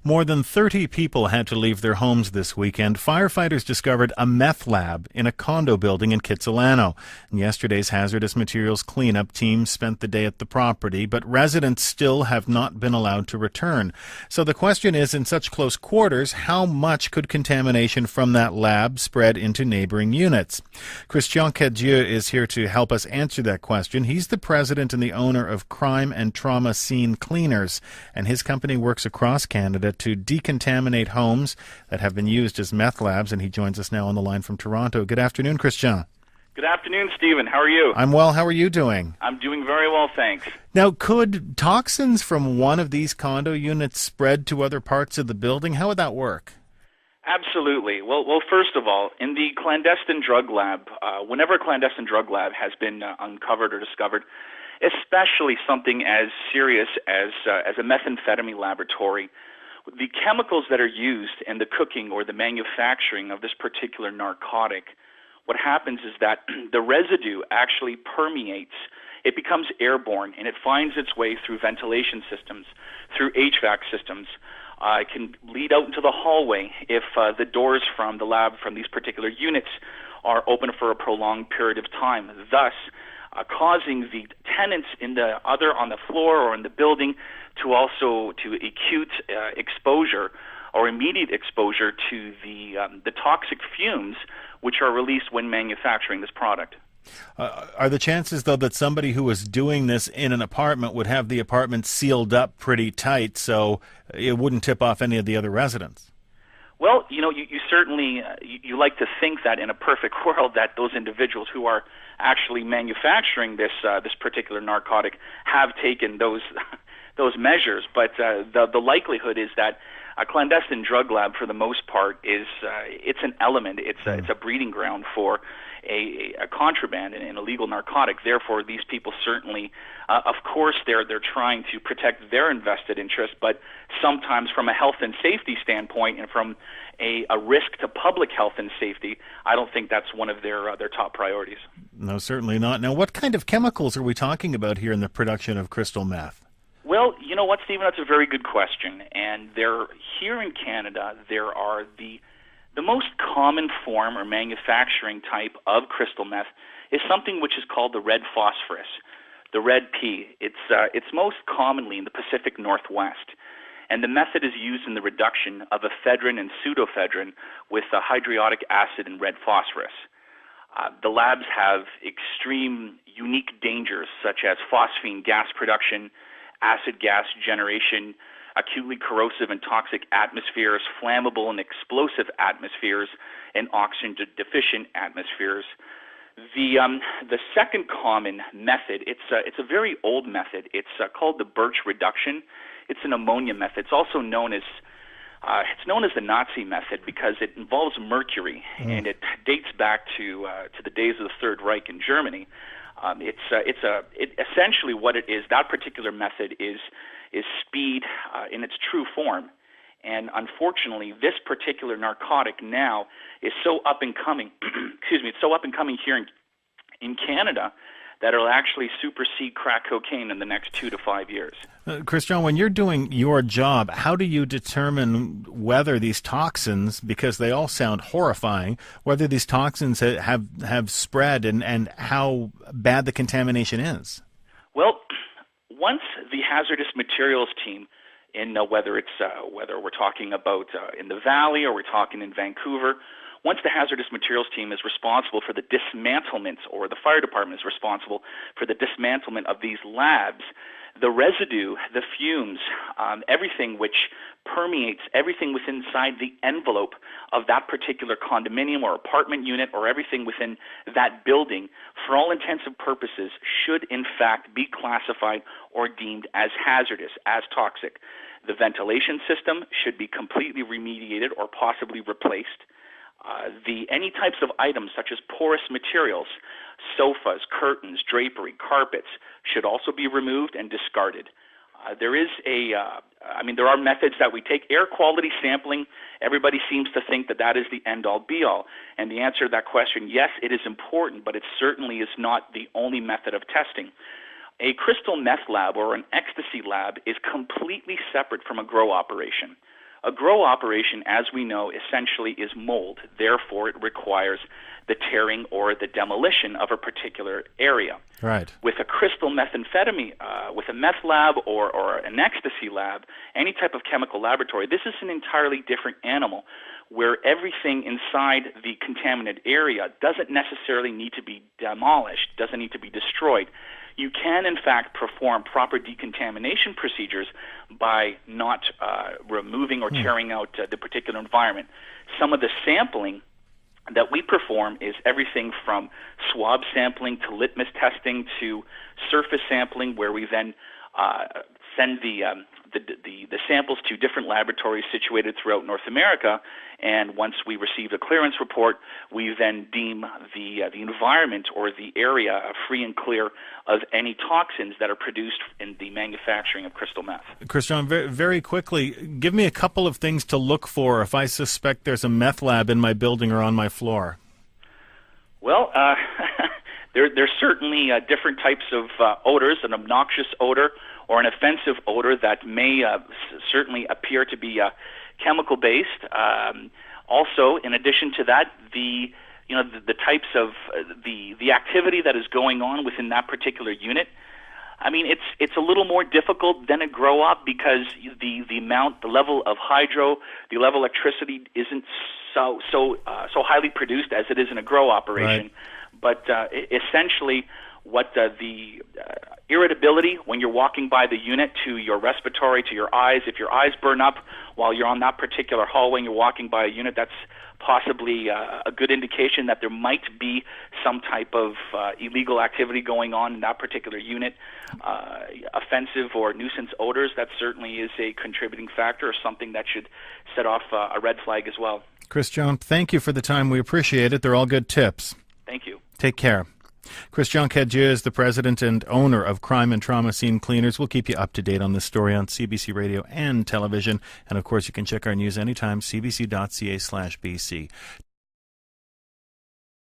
More than 30 people had to leave their homes this weekend. Firefighters discovered a meth lab in a condo building in Kitsilano. Yesterday's hazardous materials cleanup team spent the day at the property, but residents still have not been allowed to return. So the question is, in such close quarters, how much could contamination from that lab spread into neighboring units? Christian Cadieux is here to help us answer that question. He's the president and the owner of Crime and Trauma Scene Cleaners, and his company works across Canada to decontaminate homes that have been used as meth labs, and he joins us now on the line from Toronto. Good afternoon, Christian. Good afternoon, Stephen. How are you? I'm well. How are you doing? I'm doing very well, thanks. Now, could toxins from one of these condo units spread to other parts of the building? How would that work? Absolutely. Well, first of all, in the clandestine drug lab, whenever a clandestine drug lab has been uncovered or discovered, especially something as serious as a methamphetamine laboratory, the chemicals that are used in the cooking or the manufacturing of this particular narcotic, what happens is that the residue actually permeates. It becomes airborne, and it finds its way through ventilation systems, through HVAC systems. It can lead out into the hallway if the doors from the lab, from these particular units, are open for a prolonged period of time, thus causing the tenants on the floor or in the building to acute exposure or immediate exposure to the toxic fumes which are released when manufacturing this product. Are the chances, though, that somebody who was doing this in an apartment would have the apartment sealed up pretty tight so it wouldn't tip off any of the other residents? Well, you certainly you like to think that in a perfect world that those individuals who are actually manufacturing this particular narcotic have taken those measures, but the likelihood is that a clandestine drug lab, for the most part, it's an element. It's a breeding ground for a contraband and an illegal narcotic. Therefore, these people certainly, of course, they're trying to protect their invested interest, but sometimes from a health and safety standpoint and from a risk to public health and safety, I don't think that's one of their top priorities. No, certainly not. Now, what kind of chemicals are we talking about here in the production of crystal meth? Well, you know what, Stephen, that's a very good question. And here in Canada, there are the most common form or manufacturing type of crystal meth is something which is called the red phosphorus, the red P. It's most commonly in the Pacific Northwest. And the method is used in the reduction of ephedrine and pseudoephedrine with hydriodic acid and red phosphorus. The labs have extreme, unique dangers such as phosphine gas production, acid gas generation, acutely corrosive and toxic atmospheres, flammable and explosive atmospheres, and oxygen-deficient atmospheres. The second common method, it's a very old method. It's called the Birch reduction. It's an ammonia method. It's also known as the Nazi method because it involves mercury, and it dates back to the days of the Third Reich in Germany. Essentially what it is, that particular method is speed in its true form. And unfortunately, this particular narcotic now is so up and coming, it's so up and coming here in Canada that it'll actually supersede crack cocaine in the next 2 to 5 years. Christian, when you're doing your job, how do you determine whether these toxins, because they all sound horrifying, whether these toxins have spread and how bad the contamination is? Well, once the hazardous materials team, whether we're talking about in the Valley or we're talking in Vancouver, once the hazardous materials team is responsible for the dismantlement, or the fire department is responsible for the dismantlement of these labs, the residue, the fumes, everything which permeates, everything within inside the envelope of that particular condominium or apartment unit or everything within that building, for all intents and purposes, should in fact be classified or deemed as hazardous, as toxic. The ventilation system should be completely remediated or possibly replaced. Any types of items such as porous materials, sofas, curtains, drapery, carpets should also be removed and discarded. There are methods that we take. Air quality sampling, everybody seems to think that is the end-all, be-all. And the answer to that question, yes, it is important, but it certainly is not the only method of testing. A crystal meth lab or an ecstasy lab is completely separate from a grow operation. A grow operation, as we know, essentially is mold. Therefore, it requires the tearing or the demolition of a particular area. Right. With a crystal methamphetamine, with a meth lab or an ecstasy lab, any type of chemical laboratory, this is an entirely different animal where everything inside the contaminated area doesn't necessarily need to be demolished, doesn't need to be destroyed. You can, in fact, perform proper decontamination procedures by not removing or tearing out the particular environment. Some of the sampling that we perform is everything from swab sampling to litmus testing to surface sampling, where we then send the samples to different laboratories situated throughout North America, and once we receive a clearance report, we then deem the environment or the area free and clear of any toxins that are produced in the manufacturing of crystal meth. Christian, very, very quickly, give me a couple of things to look for if I suspect there's a meth lab in my building or on my floor. Well, there's certainly different types of odors, an obnoxious odor or an offensive odor that may certainly appear to be chemical-based. Also, in addition to that, the types of the activity that is going on within that particular unit. I mean, it's a little more difficult than a grow op because the level of hydro, the level of electricity isn't so highly produced as it is in a grow operation. Right. But essentially, what the irritability when you're walking by the unit to your respiratory, to your eyes, if your eyes burn up while you're on that particular hallway and you're walking by a unit, that's possibly a good indication that there might be some type of illegal activity going on in that particular unit. Offensive or nuisance odors, that certainly is a contributing factor or something that should set off a red flag as well. Christian, thank you for the time. We appreciate it. They're all good tips. Thank you. Take care. Christian Cadieux is the president and owner of Crime and Trauma Scene Cleaners. We'll keep you up to date on this story on CBC Radio and television. And, of course, you can check our news anytime, cbc.ca/BC.